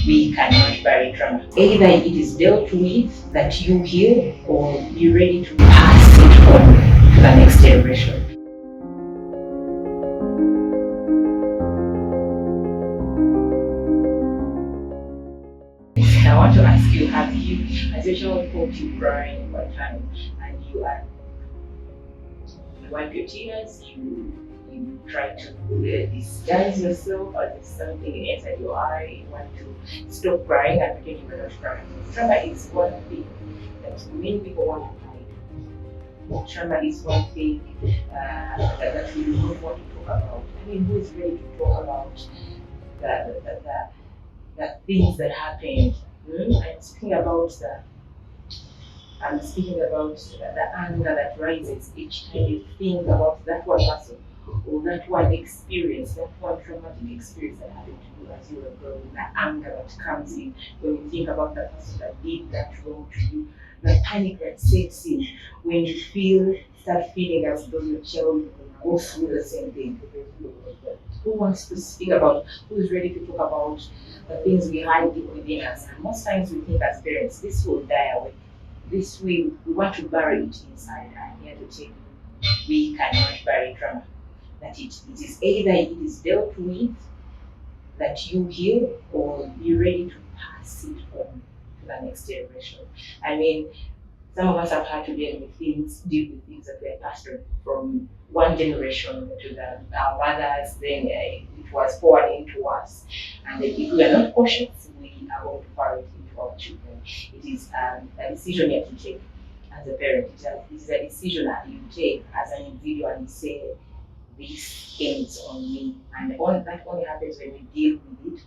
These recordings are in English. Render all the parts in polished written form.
We cannot bury trauma. Either it is dealt with, that you heal, or you're ready to pass it on to the next generation. I want to ask you, has your child caught you crying one time and you wipe your tears, you try to distance yourself, or there's something inside your eye, you want to stop crying and pretend you cannot cry. Trauma is one thing that many people want to hide. Trauma is one thing that we do not want to talk about. I mean, who is ready to talk about the things that happened? I'm speaking about the anger that rises each time you think about that one person or that one experience, that one traumatic experience that happened to you as you were growing, the anger that comes in when you think about the person that did that wrong to you, the panic that sets in when you start feeling as though your child will go through the same thing. Who wants to speak about, who is ready to talk about the things we hide deep within us? And most times we think as parents, this will die away. This we want to bury it inside. I'm here to tell you, we cannot bury trauma. That it is either it is dealt with, that you heal, or you're ready to pass it on to the next generation. I mean, some of us have had to deal with things that were passed on from one generation to our mothers, then it was poured into us. And if we are not cautious, we are going to pour it into our children. It is a decision you have to take as a parent. It is a decision that you take as an individual and say, this ends on me. And that only happens when we deal with it,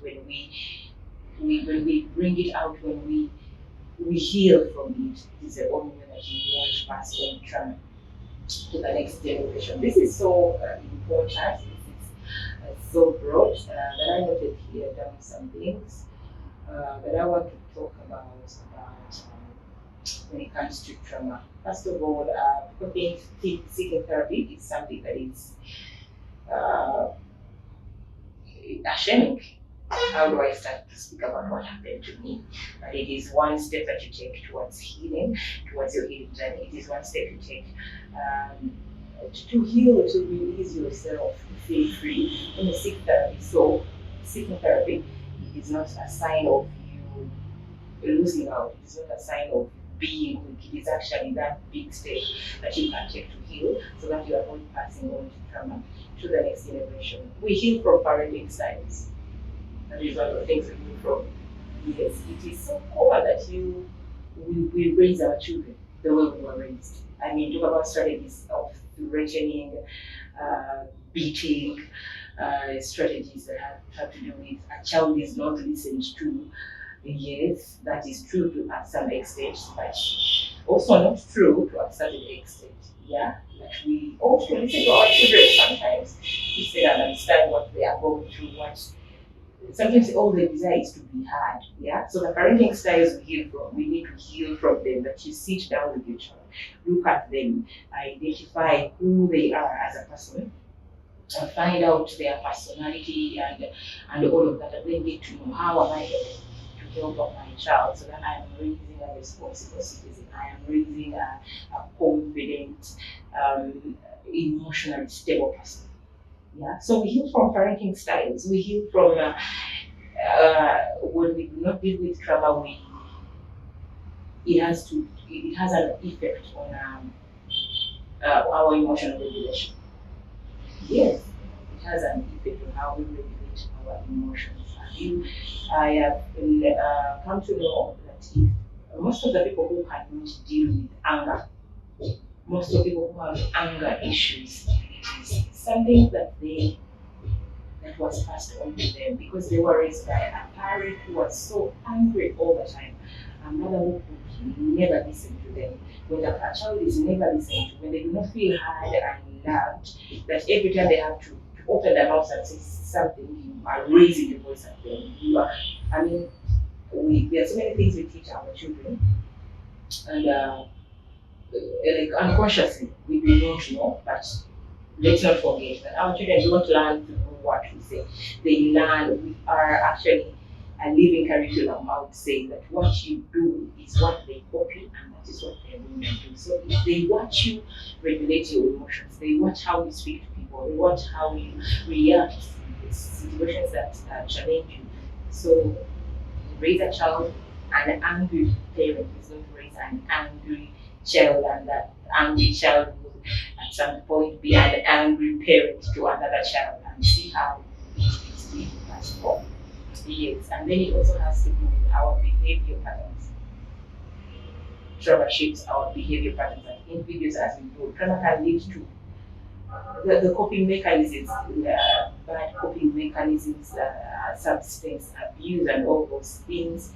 when we bring it out, when we heal from it. It is the only way that we want to pass on trauma to the next generation. This is so important. This is so broad that I noted here down some things that I want to talk about when it comes to trauma. First of all, seeking therapy is something that is ashamed. How do I start to speak about what happened to me? But it is one step that you take towards healing, towards your healing journey. It is one step you take to heal, to release yourself, to feel free when you seek therapy. So, seeking therapy is not a sign of you losing out. It's not a sign of being weak. It is actually that big step that you can take to heal, so that you are not passing on to trauma to the next generation. We heal from parenting styles. That is one of the things we do from. Yes, it is so common that we raise our children the way we were raised. I mean, talk about strategies of threatening, beating, strategies that have to do with a child is not listened to. Yes, that is true to some extent, but also not true to a certain extent. Yeah, that we also listen to our children sometimes, listen and understand what they are going through, sometimes all they desire is to be heard. Yeah. So the parenting styles we heal from, we need to heal from them. That you sit down with your child, look at them, identify who they are as a person, and find out their personality and all of that, and then get to know how am I going to help out my child so that I am raising a responsible citizen. I am raising a confident, emotionally stable person. Yeah, so we heal from parenting styles. We heal from when we do not deal with trauma. It has an effect on our emotional regulation. Yes, it has an effect on how we regulate our emotions. I have come to know that if most of the people who cannot deal with anger, most of the people who have anger issues, it is something that was passed on to them because they were raised by a parent who was so angry all the time. A mother who could never listen to them. When a child is never listened to, when they do not feel heard and loved, that every time they have to open their mouth and say something, you are raising your voice at them. There are so many things we teach our children, and like unconsciously we do not know, but let's not forget that our children don't learn to know what we say. They learn. We are actually a living curriculum, I would say that what you do is what they copy and that is what they're going to do. So if they watch you regulate your emotions, they watch how you speak to people, they watch how you react to situations that challenge you. So raise a child, an angry parent is going to raise an angry child, and that angry child will at some point be an angry parent to another child, and see how it's being transformed. Yes, and then it also has to do with our behavior patterns. Trauma shapes our behavior patterns and individuals as we grow. Trauma can lead to the coping mechanisms, bad coping mechanisms, substance abuse, and all those things.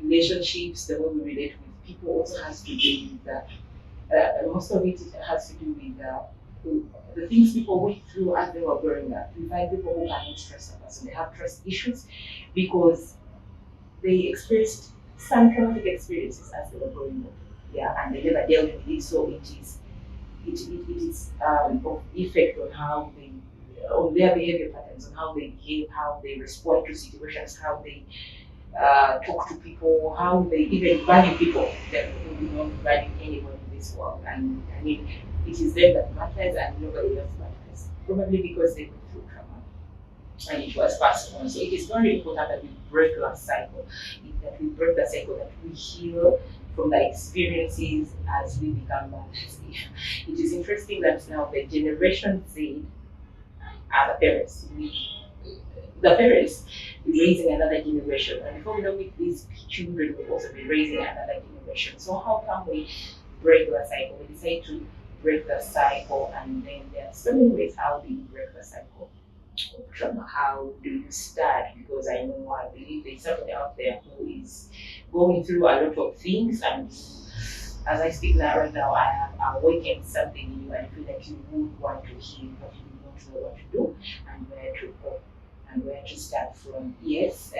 Relationships, the way we relate with people, also has to do with that. Most of it has to do with the things people went through as they were growing up. We find people who cannot trust a person, they have trust issues because they experienced some traumatic experiences as they were growing up. Yeah, and they never dealt with it, so it is of effect on how they, on their behavior patterns, on how they behave, how they respond to situations, how they talk to people, how they even value people that do not value anyone in this world. And I mean, it is them that matters and nobody else matters. Probably because they went through trauma and it was passed on. So it is very important that we break that cycle, that we heal from the experiences as we become mothers. It is interesting that now the Generation Z are the parents. The parents raising another generation, and before we know it, these children will also be raising another generation. So how can we break the cycle? We decide to break the cycle, and then there are so many ways how do you break the cycle of trauma. How do you start? Because I believe there's somebody out there who is going through a lot of things, and as I speak now, right now, I have awakened something in you, and I feel like you would want to heal, but you do not know what to do and where to go and where to start from. Yes,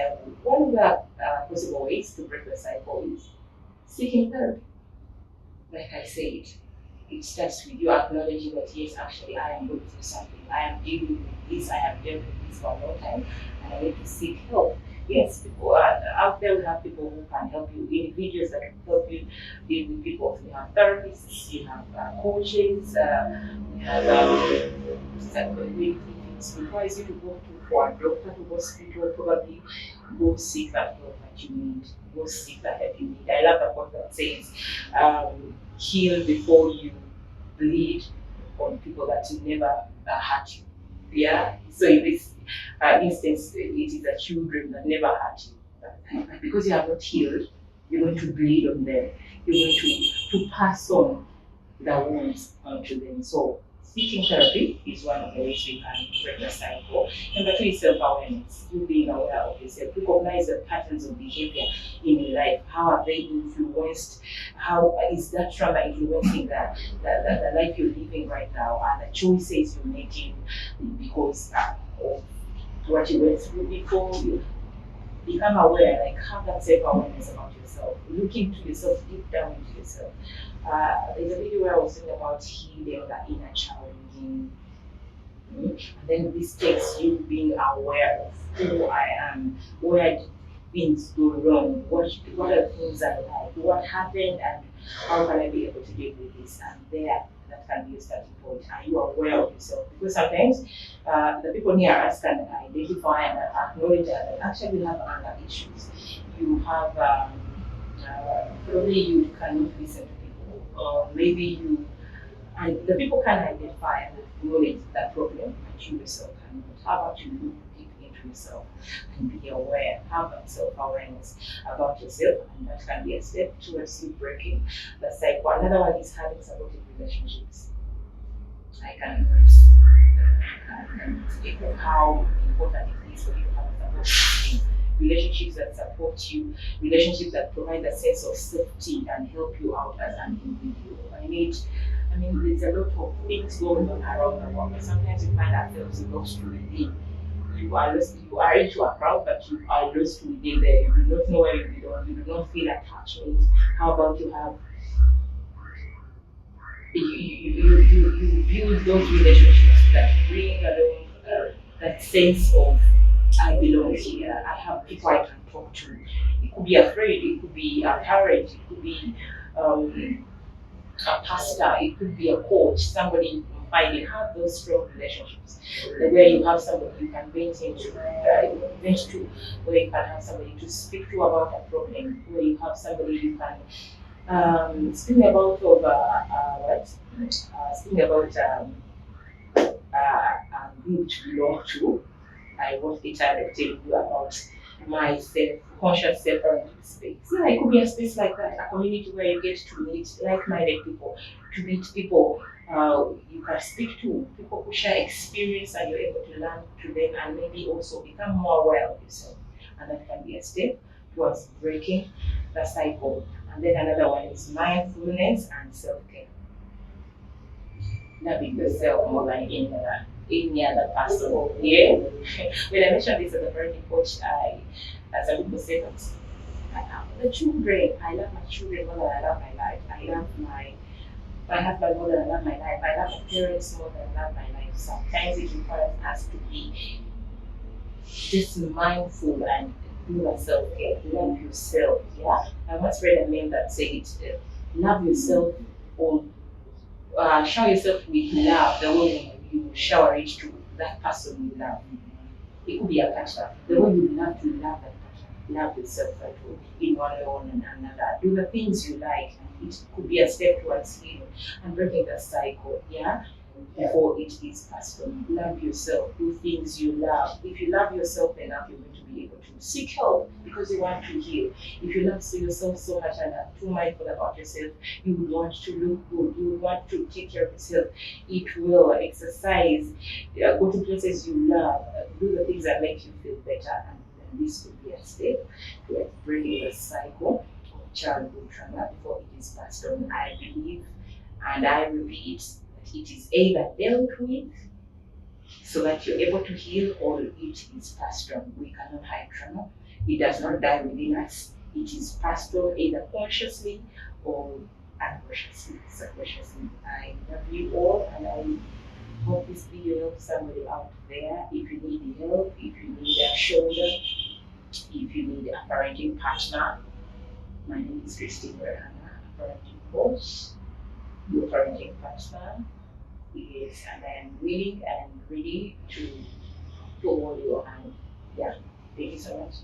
one of the possible ways to break the cycle is seeking therapy. Like I said, it starts with you acknowledging that yes, actually, I am going through something. I am dealing with this. I have dealt with this for a long time, and I need to seek help. Yes, people are out there. We have people who can help you, individuals that can help you deal with people. We have therapists, you have coaches, we have it requires you to go for a doctor, to hospital, probably go seek that help that you need. Go seek that help you need. I love the quote that says, heal before you bleed on people that will never hurt you. Yeah. So in this instance, it is the children that never hurt you. But because you have not healed, you're going to bleed on them. You're going to pass on the wounds onto them. So seeking therapy is one of the ways we can break the cycle. Number two is self-awareness. You being aware of yourself. Recognize the patterns of behavior in your life. How are they influenced? How is that trauma influencing the life you're living right now and the choices you're making because of what you went through before? You become aware, like have that self-awareness about yourself. Look into yourself, deep down into yourself. There's a video where I was talking about healing the inner child within me. And then this takes you being aware of who I am, where did things go wrong, what are the things I like, what happened, and how can I be able to deal with this? And there, that can be a starting point. Are you aware of yourself? Because sometimes the people near us can identify and acknowledge that actually you have anger issues. You have probably you cannot listen to people, or maybe you, and the people can identify and acknowledge that problem, but you yourself cannot. How about you look deep into yourself and be aware, have that self-awareness about yourself, and that can be a step towards you breaking the cycle. Another one is having supportive relationships. I can speak of how important it is for you to have a supportive team. Relationships that support you, relationships that provide a sense of safety and help you out as an individual. I mean, there's a lot of things going on around the world, but sometimes we find ourselves lost within. You are into a crowd, but you are lost within there. You do not know where you belong, you do not feel attachment. How about you have you build those relationships that bring along that sense of I belong here. I have people I can talk to. It could be a friend, it could be a parent, it could be um, a pastor, it could be a coach, somebody you can find. You have those strong relationships where you have somebody you can vent to, where you can have somebody to speak to about a problem, where you have somebody you can speaking about speaking about who to belong to. I want the time of telling you about my conscious self-parenting space. Yeah, it could be a space like that, a community where you get to meet like-minded people, to meet people you can speak to, people who share experience and you're able to learn to them and maybe also become more aware of yourself. And that can be a step towards breaking the cycle. And then another one is mindfulness and self-care. Loving yourself more than any other person. Yeah. When I mentioned this as a parenting coach, as some people say that the children, I love my children more than I love my life. I love my husband more than I love my life. I love my parents more than I love my life. Sometimes it requires us to be just mindful and do a self-care. Love yourself. Yeah. I once read a meme that said, love yourself or shower yourself with love the way you shower it to that person you love. It could be a partner. The way you love to love that partner. Love yourself at all in one way or another. Do the things you like. It could be a step towards healing and breaking the cycle. Yeah. Before it is passed on. Love yourself. Do things you love. If you love yourself enough, you're going to be able to seek help because you want to heal. If you love yourself so much and are too mindful about yourself, you would want to look good. You would want to take care of yourself. Eat well, exercise, go to places you love, do the things that make you feel better. And this could be a step towards breaking the cycle of childhood trauma before it is passed on. I believe and I repeat that it is either dealt with so that you're able to heal or it is passed on. We cannot hide trauma. It does not die within us. It is passed on either consciously or unconsciously, subconsciously. I love you all and I hope this video helps somebody out there. If you need help, if you need a shoulder, if you need a parenting partner, my name is Christine Rehana, a parenting coach, your parenting partner. Yes, and I am willing and ready to hold your hand. Yeah, thank you so much.